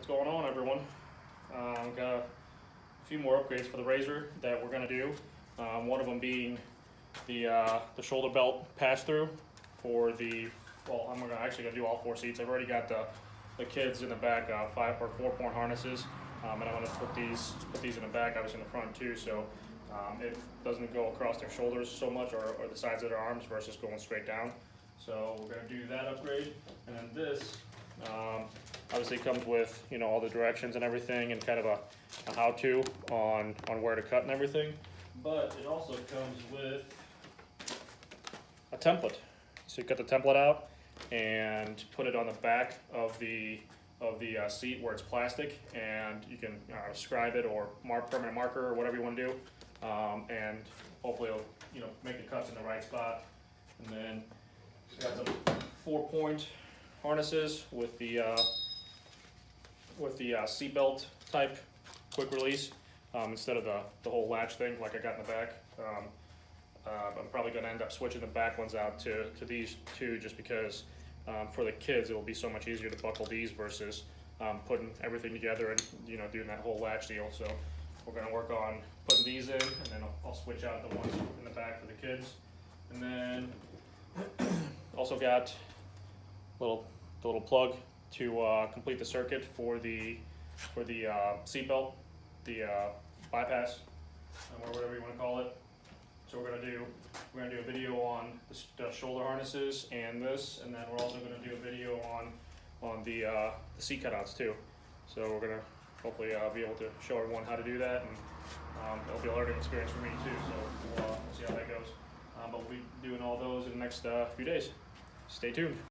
What's going on, everyone? We've got a few more upgrades for the RZR that we're going to do. One of them being the shoulder belt pass-through for the, well, I'm actually going to do all 4 seats. I've already got the kids in the back, 5 or 4-point harnesses, and I'm going to put these in the back, obviously in the front too, so it doesn't go across their shoulders so much or the sides of their arms versus going straight down. So we're going to do that upgrade, and then this obviously comes with, you know, all the directions and everything, and kind of a how-to on where to cut and everything. But it also comes with a template. So you cut the template out and put it on the back of the seat where it's plastic, and you can scribe it or permanent marker or whatever you want to do, and hopefully it'll make the cuts in the right spot. And then it's got some 4-point harnesses with the seatbelt type quick release instead of the whole latch thing like I got in the back. I'm probably going to end up switching the back ones out to these two, just because for the kids it will be so much easier to buckle these versus putting everything together and doing that whole latch deal. So we're going to work on putting these in, and then I'll switch out the ones in the back for the kids. And then also got the little plug to complete the circuit for the seatbelt, the bypass, or whatever you want to call it. So we're gonna do a video on the shoulder harnesses and this, and then we're also gonna do a video on the seat cutouts too. So we're gonna hopefully be able to show everyone how to do that, and it'll be a learning experience for me too. So we'll see how that goes. But we'll be doing all those in the next few days. Stay tuned.